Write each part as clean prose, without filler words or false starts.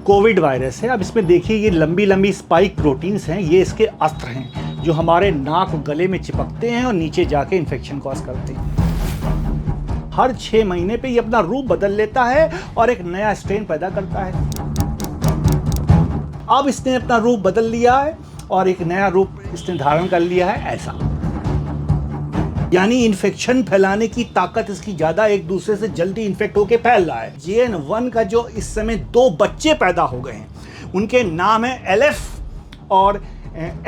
Covid virus है। अब इसमें देखिए ये लंबी लंबी स्पाइक प्रोटीन्स हैं, ये इसके अस्त्र हैं जो हमारे नाक और गले में चिपकते हैं और नीचे जाके इन्फेक्शन कॉज करते हैं। हर 6 महीने पे ये अपना रूप बदल लेता है और एक नया स्ट्रेन पैदा करता है। अब इसने अपना रूप बदल लिया है और एक नया रूप इसने धारण कर लिया है ऐसा, यानी इन्फेक्शन फैलाने की ताकत इसकी ज्यादा, एक दूसरे से जल्दी इन्फेक्ट होकर फैल रहा है। JN1 का जो इस समय 2 बच्चे पैदा हो गए हैं, उनके नाम है LF और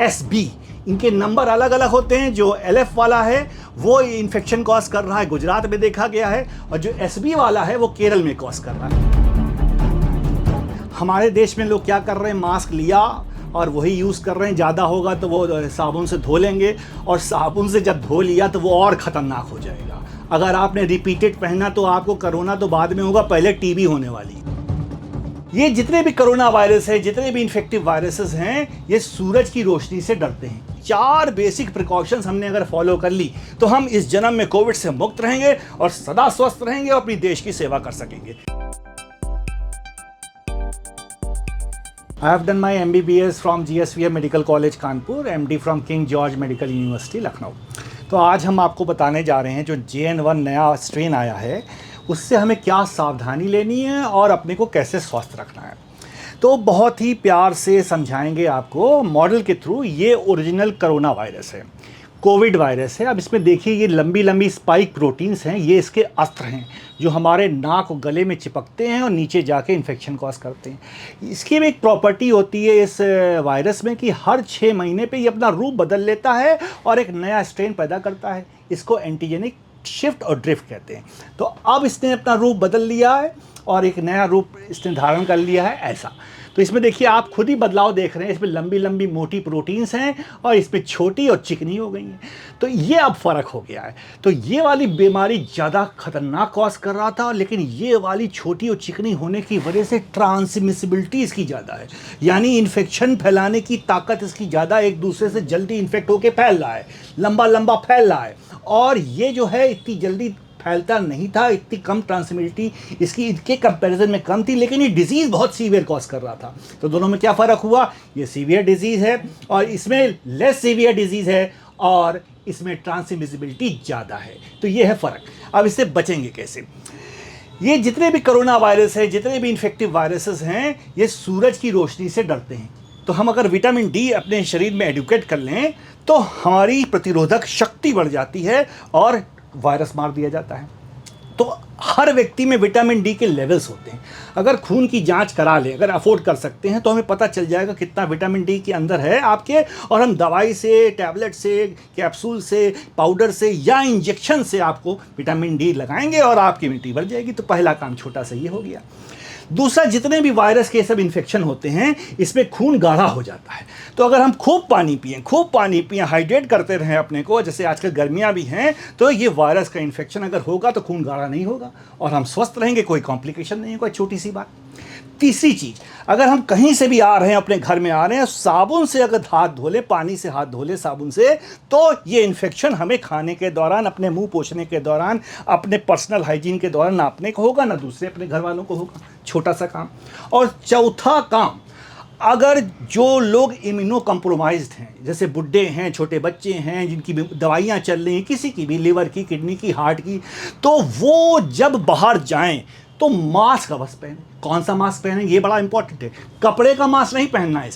SB। इनके नंबर अलग अलग होते हैं। जो LF वाला है वो इन्फेक्शन कॉज कर रहा है, गुजरात में देखा गया है, और जो SB वाला है वो केरल में कॉज कर रहा है। हमारे देश में लोग क्या कर रहे हैं, मास्क लिया और वही यूज़ कर रहे हैं। ज़्यादा होगा तो वो साबुन से धो लेंगे, और साबुन से जब धो लिया तो वो और ख़तरनाक हो जाएगा। अगर आपने रिपीटेड पहना तो आपको कोरोना तो बाद में होगा, पहले TB होने वाली। ये जितने भी कोरोना वायरस है, जितने भी इन्फेक्टिव वायरसेस हैं, ये सूरज की रोशनी से डरते हैं। 4 बेसिक प्रिकॉशंस हमने अगर फॉलो कर ली तो हम इस जन्म में कोविड से मुक्त रहेंगे और सदा स्वस्थ रहेंगे और अपनी देश की सेवा कर सकेंगे। I have done my MBBS from GSVM Medical College Kanpur, MD from King George Medical University Lucknow. तो आज हम आपको बताने जा रहे हैं जो JN1 नया स्ट्रेन आया है उससे हमें क्या सावधानी लेनी है और अपने को कैसे स्वस्थ रखना है। तो बहुत ही प्यार से समझाएंगे आपको मॉडल के थ्रू। ये ओरिजिनल कोरोना वायरस है, कोविड वायरस है। अब इसमें देखिए ये लंबी लंबी स्पाइक प्रोटीन्स हैं, ये इसके अस्त्र हैं जो हमारे नाक और गले में चिपकते हैं और नीचे जाके इन्फेक्शन कॉज करते हैं। इसकी भी एक प्रॉपर्टी होती है इस वायरस में कि हर 6 महीने पे ये अपना रूप बदल लेता है और एक नया स्ट्रेन पैदा करता है। इसको एंटीजेनिक शिफ्ट और ड्रिफ्ट कहते हैं। तो अब इसने अपना रूप बदल लिया है और एक नया रूप इसने धारण कर लिया है ऐसा। तो इसमें देखिए आप खुद ही बदलाव देख रहे हैं। इसमें लंबी लंबी मोटी प्रोटीन्स हैं और इसमें छोटी और चिकनी हो गई हैं। तो ये अब फ़र्क हो गया है। तो ये वाली बीमारी ज़्यादा खतरनाक कॉज कर रहा था, लेकिन ये वाली छोटी और चिकनी होने की वजह से ट्रांसमिसिबिलिटी इसकी ज़्यादा है, यानी इन्फेक्शन फैलाने की ताकत इसकी ज़्यादा, एक दूसरे से जल्दी इन्फेक्ट होकर फैल रहा है, लंबा लंबा फैल रहा है। और ये जो है इतनी जल्दी फैलता नहीं था, इतनी कम ट्रांसमिसिबिलिटी इसकी इनके कंपैरिजन में कम थी, लेकिन ये डिजीज़ बहुत सीवियर कॉज कर रहा था। तो दोनों में क्या फ़र्क हुआ, ये सीवियर डिजीज़ है और इसमें लेस सीवियर डिजीज़ है और इसमें ट्रांसमिसिबिलिटी ज़्यादा है। तो ये है फ़र्क। अब इससे बचेंगे कैसे। ये जितने भी कोरोना वायरस है, जितने भी इन्फेक्टिव वायरसेस हैं, ये सूरज की रोशनी से डरते हैं। तो हम अगर विटामिन D अपने शरीर में एडुकेट कर लें तो हमारी प्रतिरोधक शक्ति बढ़ जाती है और वायरस मार दिया जाता है। तो हर व्यक्ति में विटामिन D के लेवल्स होते हैं। अगर खून की जांच करा लें, अगर अफोर्ड कर सकते हैं, तो हमें पता चल जाएगा कितना विटामिन D के अंदर है आपके, और हम दवाई से, टैबलेट से, कैप्सूल से, पाउडर से या इंजेक्शन से आपको विटामिन D लगाएंगे और आपकी इम्यूनिटी बढ़ जाएगी। तो पहला काम छोटा सा ये हो गया। दूसरा, जितने भी वायरस के सब इन्फेक्शन होते हैं इसमें खून गाढ़ा हो जाता है। तो अगर हम खूब पानी पिएं, हाइड्रेट करते रहें अपने को, जैसे आजकल गर्मियाँ भी हैं, तो ये वायरस का इन्फेक्शन अगर होगा तो खून गाढ़ा नहीं होगा और हम स्वस्थ रहेंगे, कोई कॉम्प्लिकेशन नहीं है, कोई छोटी सी बात। तीसरी चीज़, अगर हम कहीं से भी आ रहे हैं, अपने घर में आ रहे हैं, साबुन से अगर हाथ धो ले, पानी से हाथ धो ले साबुन से, तो ये इन्फेक्शन हमें खाने के दौरान, अपने मुंह पोंछने के दौरान, अपने पर्सनल हाइजीन के दौरान ना अपने को होगा ना दूसरे अपने घर वालों को होगा। छोटा सा काम। और चौथा काम, अगर जो लोग इम्यूनो कम्प्रोमाइज्ड हैं, जैसे बुढ़े हैं, छोटे बच्चे हैं, जिनकी दवाइयाँ चल रही हैं, किसी की भी, लिवर की, किडनी की, हार्ट की, तो वो जब बाहर जाएं तो मास्क अवश्य पहने। कौन सा मास्क पहने, ये बड़ा इंपॉर्टेंट है। कपड़े का मास्क नहीं पहनना है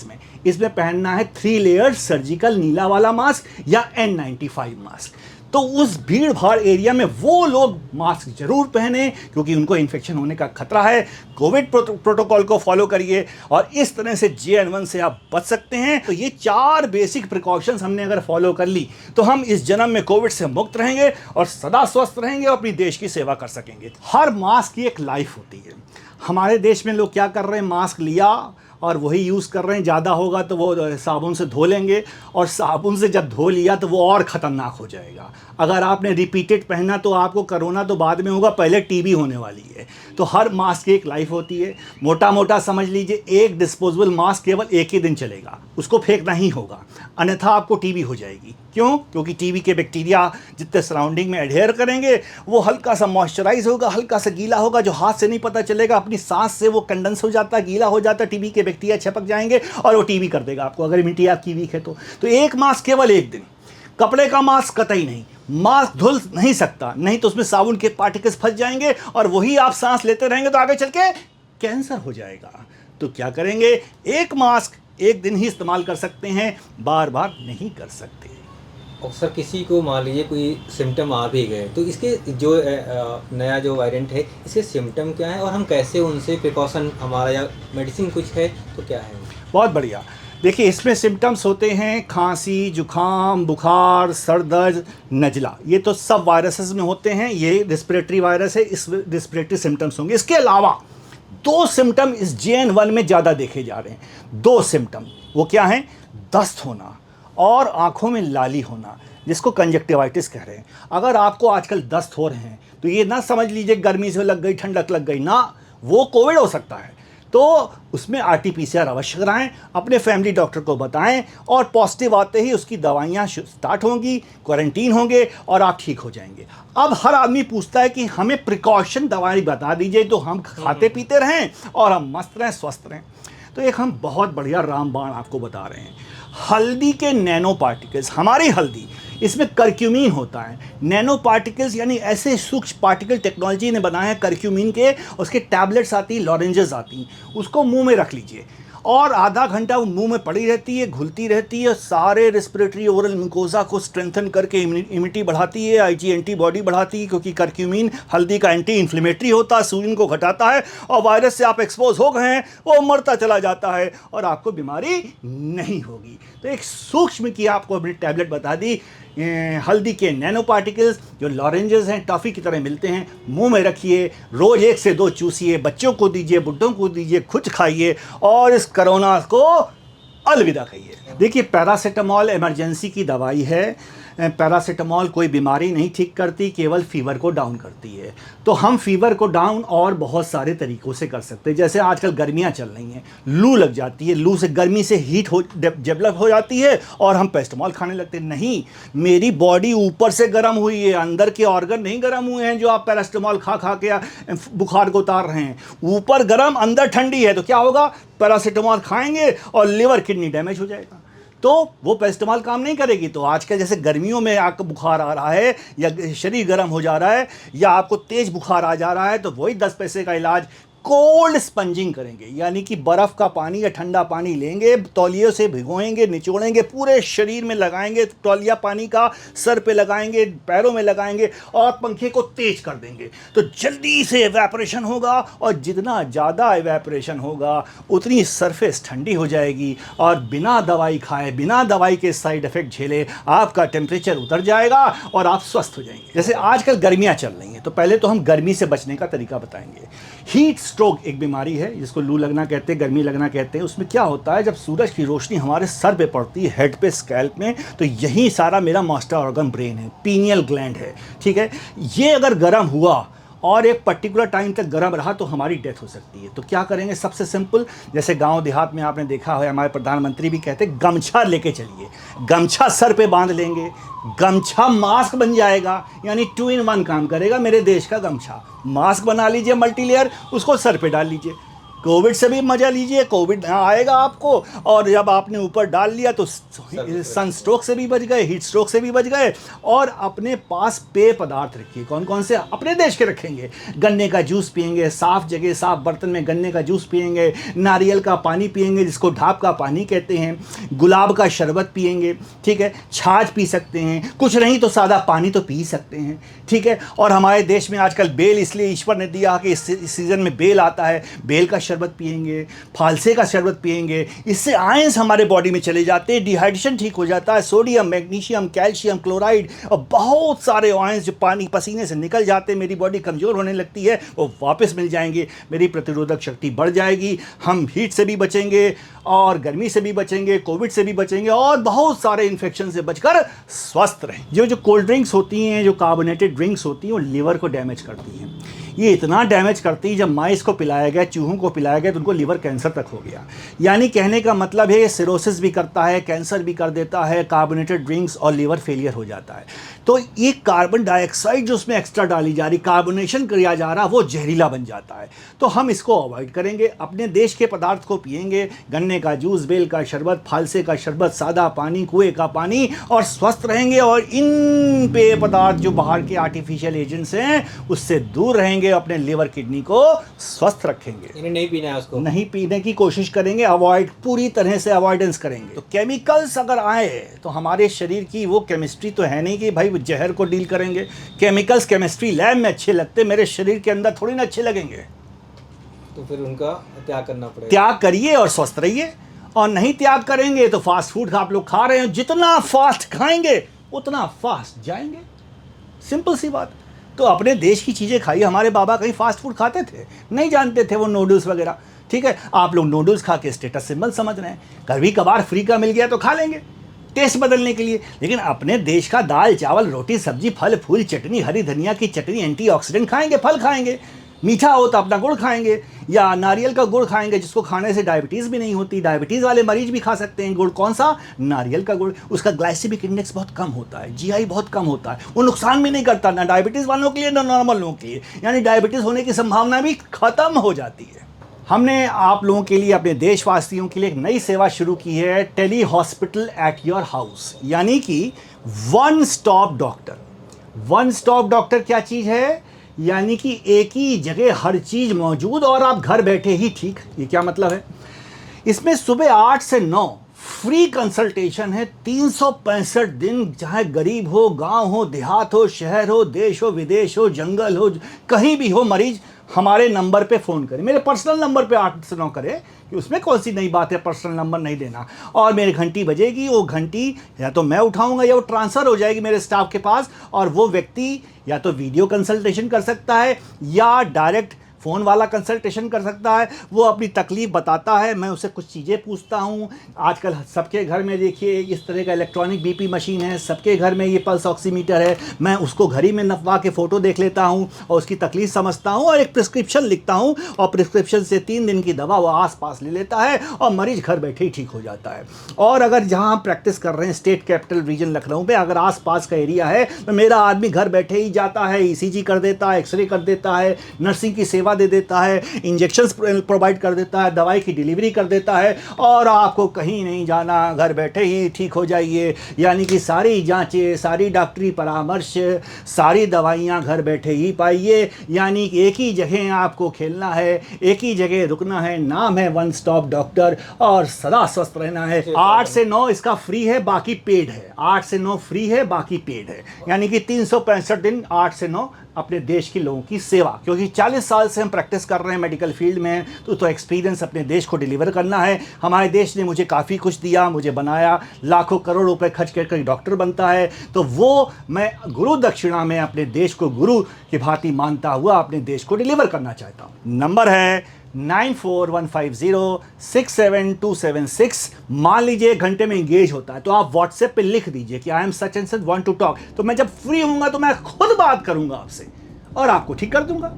इसमें पहनना है 3 लेयर्ड सर्जिकल नीला वाला मास्क या N95 मास्क। तो उस भीड़ भाड़ एरिया में वो लोग मास्क जरूर पहने, क्योंकि उनको इन्फेक्शन होने का खतरा है। कोविड प्रोटोकॉल को फॉलो करिए और इस तरह से JN1 से आप बच सकते हैं। तो ये 4 बेसिक प्रिकॉशंस हमने अगर फॉलो कर ली तो हम इस जन्म में कोविड से मुक्त रहेंगे और सदा स्वस्थ रहेंगे और अपनी देश की सेवा कर सकेंगे। हर मास्क की एक लाइफ होती है। हमारे देश में लोग क्या कर रहे हैं, मास्क लिया और वही यूज़ कर रहे हैं, ज़्यादा होगा तो वो साबुन से धो लेंगे, और साबुन से जब धो लिया तो वो और ख़तरनाक हो जाएगा। अगर आपने रिपीटेड पहना तो आपको कोरोना तो बाद में होगा, पहले टीबी होने वाली है। तो हर मास्क की एक लाइफ होती है। मोटा मोटा समझ लीजिए, एक डिस्पोजेबल मास्क केवल एक ही दिन चलेगा, उसको फेंकना ही होगा, अन्यथा आपको टीबी हो जाएगी। क्यों? क्योंकि टीबी के बैक्टीरिया जितने सराउंडिंग में एडहेयर करेंगे, वो हल्का सा मॉइस्चराइज होगा, हल्का सा गीला होगा, जो हाथ से नहीं पता चलेगा, अपनी सांस से वो कंडेंस हो जाता है, गीला हो जाता है, टीबी के बैक्टीरिया छपक जाएंगे और वो टीबी कर देगा आपको, अगर इम्यूनिटी आपकी वीक है तो एक मास्क केवल एक दिन। कपड़े का मास्क कतई नहीं, मास्क धुल नहीं सकता, नहीं तो उसमें साबुन के पार्टिकल्स फंस जाएंगे और वही आप सांस लेते रहेंगे तो आगे चल के कैंसर हो जाएगा। तो क्या करेंगे, एक मास्क एक दिन ही इस्तेमाल कर सकते हैं, बार बार नहीं कर सकते। और सर किसी को मान लीजिए कोई सिम्टम आ भी गए, तो इसके जो नया जो वेरिएंट है, इसके सिम्टम क्या है और हम कैसे उनसे प्रिकॉशन, हमारा या मेडिसिन कुछ है तो क्या है? बहुत बढ़िया। देखिए, इसमें सिम्टम्स होते हैं खांसी, जुखाम, बुखार, सर दर्द, नज़ला। ये तो सब वायरसेस में होते हैं, ये रिस्पिरेटरी वायरस है, इस रिस्पिरेटरी सिम्टम्स होंगे। इसके अलावा दो सिम्टम इस JN1 में ज़्यादा देखे जा रहे हैं। दो सिम्टम वो क्या हैं? दस्त होना और आँखों में लाली होना, जिसको कंजक्टिवाइटिस कह रहे हैं। अगर आपको आजकल दस्त हो रहे हैं तो ये ना समझ लीजिए गर्मी से लग गई, ठंडक लग गई, ना, वो कोविड हो सकता है। तो उसमें RT-PCR अवश्य कराएं, अपने फैमिली डॉक्टर को बताएं, और पॉजिटिव आते ही उसकी दवाइयाँ स्टार्ट होंगी, क्वारंटीन होंगे और आप ठीक हो जाएंगे। अब हर आदमी पूछता है कि हमें प्रिकॉशन दवाई बता दीजिए तो हम खाते पीते रहें और हम मस्त रहें, स्वस्थ रहें। तो एक हम बहुत बढ़िया रामबाण आपको बता रहे हैं। हल्दी के नैनो पार्टिकल्स, हमारी हल्दी, इसमें करक्यूमिन होता है। नैनो पार्टिकल्स यानी ऐसे सूक्ष्म पार्टिकल टेक्नोलॉजी ने बनाया है करक्यूमिन के, उसके टैबलेट्स आती हैं, लॉरेंजेस आती हैं, उसको मुंह में रख लीजिए और आधा घंटा वो मुंह में पड़ी रहती है, घुलती रहती है, सारे रेस्पिरेटरी ओरल म्यूकोजा को स्ट्रेंथन करके इम्यूनिटी बढ़ाती है, IG एंटीबॉडी बढ़ाती है, क्योंकि करक्यूमिन हल्दी का एंटी इन्फ्लेमेटरी होता है, सूजन को घटाता है, और वायरस से आप एक्सपोज हो गए हैं वो मरता चला जाता है और आपको बीमारी नहीं होगी। तो एक सूक्ष्म की आपको अपनी टैबलेट बता दी, हल्दी के नैनो पार्टिकल्स जो लॉरेंजेस हैं, टॉफ़ी की तरह मिलते हैं, मुंह में रखिए, रोज़ 1 से 2 चूसिए, बच्चों को दीजिए, बुड्ढों को दीजिए, खुद खाइए और इस कोरोना को अलविदा कहिए। देखिए, पैरासीटामॉल इमरजेंसी की दवाई है। पैरासीटामॉल कोई बीमारी नहीं ठीक करती, केवल फीवर को डाउन करती है। तो हम फीवर को डाउन और बहुत सारे तरीक़ों से कर सकते हैं। जैसे आजकल गर्मियाँ चल रही हैं, लू लग जाती है, लू से गर्मी से हीट डेवलप हो जाती है और हम पैरासीटामॉल खाने लगते हैं। नहीं, मेरी बॉडी ऊपर से गर्म हुई है, अंदर के ऑर्गन नहीं गर्म हुए हैं जो आप पैरासीटामॉल खा खा के बुखार को उतार रहे हैं। ऊपर गर्म, अंदर ठंडी है, तो क्या होगा? पैरासीटामॉल खाएंगे और लिवर किडनी डैमेज हो जाएगा, तो वो पैरासीटामॉल काम नहीं करेगी। तो आजकल जैसे गर्मियों में आपको बुखार आ रहा है या शरीर गर्म हो जा रहा है या आपको तेज बुखार आ जा रहा है, तो वही 10 पैसे का इलाज कोल्ड स्पंजिंग करेंगे, यानी कि बर्फ़ का पानी या ठंडा पानी लेंगे, तौलिए से भिगोएंगे, निचोड़ेंगे, पूरे शरीर में लगाएंगे, तौलिया पानी का सर पे लगाएंगे, पैरों में लगाएंगे और पंखे को तेज कर देंगे, तो जल्दी से एवेपोरेशन होगा, और जितना ज़्यादा एवेपोरेशन होगा उतनी सरफेस ठंडी हो जाएगी, और बिना दवाई खाए, बिना दवाई के साइड इफ़ेक्ट झेले आपका टेम्परेचर उतर जाएगा और आप स्वस्थ हो जाएंगे। जैसे आजकल गर्मियाँ चल रही हैं, तो पहले तो हम गर्मी से बचने का तरीका बताएंगे। हीट स्ट्रोक एक बीमारी है जिसको लू लगना कहते हैं, गर्मी लगना कहते हैं। उसमें क्या होता है, जब सूरज की रोशनी हमारे सर पे पड़ती है, हेड पे, स्कैल्प में, तो यही सारा मेरा मास्टर ऑर्गन ब्रेन है, पीनियल ग्लैंड है, ठीक है। ये अगर गर्म हुआ और एक पर्टिकुलर टाइम तक गर्म रहा तो हमारी डेथ हो सकती है। तो क्या करेंगे? सबसे सिंपल, जैसे गांव देहात में आपने देखा है, हमारे प्रधानमंत्री भी कहते हैं गमछा लेके चलिए, गमछा सर पे बांध लेंगे, गमछा मास्क बन जाएगा, यानी 2 in 1 काम करेगा मेरे देश का गमछा। मास्क बना लीजिए मल्टी लेयर, उसको सर पे डाल लीजिए, कोविड से भी मजा लीजिए, कोविड आएगा आपको, और जब आपने ऊपर डाल लिया तो सन स्ट्रोक से भी बच गए, हीट स्ट्रोक से भी बच गए। और अपने पास पेय पदार्थ रखिए, कौन कौन से? अपने देश के रखेंगे। गन्ने का जूस पिएंगे, साफ़ जगह साफ़ बर्तन में गन्ने का जूस पिएंगे, नारियल का पानी पिएंगे जिसको ढाप का पानी कहते हैं, गुलाब का शरबत पिएंगे, ठीक है, छाछ पी सकते हैं, कुछ नहीं तो सादा पानी तो पी सकते हैं, ठीक है। और हमारे देश में आजकल बेल इसलिए ईश्वर ने दिया कि इस सीज़न में बेल आता है, बेल का शरबत पिएंगे, फालसे का शरबत पिएंगे, इससे आयंस हमारे बॉडी में चले जाते हैं, डिहाइड्रेशन ठीक हो जाता है, सोडियम, मैग्नीशियम, कैल्शियम, क्लोराइड और बहुत सारे आयंस जो पानी पसीने से निकल जाते हैं, मेरी बॉडी कमज़ोर होने लगती है, वो वापस मिल जाएंगे, मेरी प्रतिरोधक शक्ति बढ़ जाएगी, हम हीट से भी बचेंगे और गर्मी से भी बचेंगे, कोविड से भी बचेंगे और बहुत सारे इन्फेक्शन से बचकर स्वस्थ रहें। जो कोल्ड ड्रिंक्स होती हैं, जो कार्बोनेटेड ड्रिंक्स होती हैं, वो लिवर को डैमेज करती हैं। ये इतना डैमेज करती है, जब माइस को पिलाया गया, चूहों को पिलाया गया तो उनको लिवर कैंसर तक हो गया। यानी कहने का मतलब है ये सिरोसिस भी करता है, कैंसर भी कर देता है, कार्बोनेटेड ड्रिंक्स, और लिवर फेलियर हो जाता है। तो ये कार्बन डाइऑक्साइड जो उसमें एक्स्ट्रा डाली जा रही, कार्बोनेशन किया जा रहा, वो जहरीला बन जाता है। तो हम इसको अवॉइड करेंगे, अपने देश के पदार्थ को पिएंगे, गन्ने का जूस, बेल का शरबत, फालसे का शरबत, सादा पानी, कुएं का पानी, और स्वस्थ रहेंगे। और इन पेय पदार्थ जो बाहर के आर्टिफिशियल एजेंट्स हैं उससे दूर रहेंगे, अपने लिवर किडनी को स्वस्थ रखेंगे। इन्हें नहीं पीना है, उसको नहीं पीने की कोशिश करेंगे, अवॉइड, पूरी तरह से अवॉइडेंस करेंगे। तो केमिकल्स अगर आए तो हमारे शरीर की वो केमिस्ट्री तो है नहीं कि भाई जहर को डील करेंगे। केमिकल्स केमिस्ट्री लैब में अच्छे लगते, मेरे शरीर के अंदर थोड़ी ना अच्छे लगेंगे। तो फिर उनका त्याग करना पड़ेगा। त्याग करिए और स्वस्थ रहिए। और नहीं त्याग करेंगे तो फास्ट फूड आप लोग खा रहे हैं, जितना फास्ट खाएंगे उतना फास्ट जाएंगे, सिंपल सी बात। तो अपने देश की चीज़ें खाइए। हमारे बाबा कहीं फास्ट फूड खाते थे? नहीं जानते थे वो नूडल्स वगैरह, ठीक है। आप लोग नूडल्स खा के स्टेटस सिंबल समझ रहे हैं, कभी कभार फ्री का मिल गया तो खा लेंगे टेस्ट बदलने के लिए। लेकिन अपने देश का दाल चावल रोटी सब्जी फल फूल चटनी, हरी धनिया की चटनी, एंटीऑक्सीडेंट खाएंगे, फल खाएंगे, मीठा हो तो अपना गुड़ खाएंगे या नारियल का गुड़ खाएंगे, जिसको खाने से डायबिटीज़ भी नहीं होती। डायबिटीज़ वाले मरीज भी खा सकते हैं गुड़। कौन सा? नारियल का गुड़। उसका ग्लाइसेमिक इंडेक्स बहुत कम होता है, जीआई बहुत कम होता है, वो नुकसान भी नहीं करता, ना डायबिटीज़ वालों के लिए ना नॉर्मल लोगों के लिए। यानी डायबिटीज़ होने की संभावना भी खत्म हो जाती है। हमने आप लोगों के लिए, अपने देशवासियों के लिए एक नई सेवा शुरू की है, tele hospital at your house, यानी कि one stop doctor. One stop doctor क्या चीज़ है? यानी कि एक ही जगह हर चीज़ मौजूद और आप घर बैठे ही ठीक। ये क्या मतलब है? इसमें सुबह 8 से 9 फ्री कंसल्टेशन है, 365 दिन, चाहे गरीब हो, गांव हो, देहात हो, शहर हो, देश हो, विदेश हो, जंगल हो, कहीं भी हो मरीज, हमारे नंबर पे फ़ोन करें। मेरे पर्सनल नंबर पे 8 से 9 करें, कि उसमें कौन सी नई बात है पर्सनल नंबर नहीं देना। और मेरी घंटी बजेगी, वो घंटी या तो मैं उठाऊंगा या वो ट्रांसफ़र हो जाएगी मेरे स्टाफ के पास, और वो व्यक्ति या तो वीडियो कंसल्टेशन कर सकता है या डायरेक्ट फ़ोन वाला कंसल्टेशन कर सकता है। वो अपनी तकलीफ़ बताता है, मैं उससे कुछ चीज़ें पूछता हूँ। आजकल सबके घर में देखिए इस तरह का इलेक्ट्रॉनिक बीपी मशीन है, सबके घर में ये पल्स ऑक्सीमीटर है। मैं उसको घड़ी में नपवा के फ़ोटो देख लेता हूँ और उसकी तकलीफ़ समझता हूँ और एक प्रिस्क्रिप्शन लिखता हूँ, और प्रिस्क्रिप्शन से 3 दिन की दवा वो आस पास ले लेता है और मरीज़ घर बैठे ही ठीक हो जाता है। और अगर जहाँ हम प्रैक्टिस कर रहे हैं स्टेट कैपिटल रीजन लखनऊ में, अगर आस पास का एरिया है तो मेरा आदमी घर बैठे ही जाता है, ECG कर देता है, एक्सरे कर देता है, नर्सिंग की सेवा दे देता है, इंजेक्शंस प्रोवाइड कर देता है, दवाई की डिलीवरी कर देता है, और आपको कहीं नहीं जाना, घर बैठे ही ठीक हो जाइए। यानी कि सारी जांचें, सारी डॉक्टरी परामर्श, सारी दवाइयां घर बैठे ही पाइए। यानी कि एक ही जगह आपको खेलना है, एक ही जगह रुकना है, नाम है वन स्टॉप डॉक्टर, और सदा स्वस्थ रहना है। 8 से 9 इसका फ्री है, बाकी पेड है। 8 से 9 फ्री है, बाकी पेड है। यानी कि 365 दिन 8 से 9 अपने देश के लोगों की सेवा। क्योंकि 40 साल से हम प्रैक्टिस कर रहे हैं मेडिकल फील्ड में, तो एक्सपीरियंस अपने देश को डिलीवर करना है। हमारे देश ने मुझे काफ़ी कुछ दिया, मुझे बनाया, लाखों करोड़ रुपए खर्च करके डॉक्टर बनता है, तो वो मैं गुरु दक्षिणा में अपने देश को गुरु की भांति मानता हुआ अपने देश को डिलीवर करना चाहता हूँ। नंबर है 9415067276। मान लीजिए 1 घंटे में इंगेज होता है तो आप व्हाट्सएप पे लिख दीजिए कि I am such and such want to talk, तो मैं जब फ्री होऊंगा तो मैं खुद बात करूंगा आपसे और आपको ठीक कर दूंगा।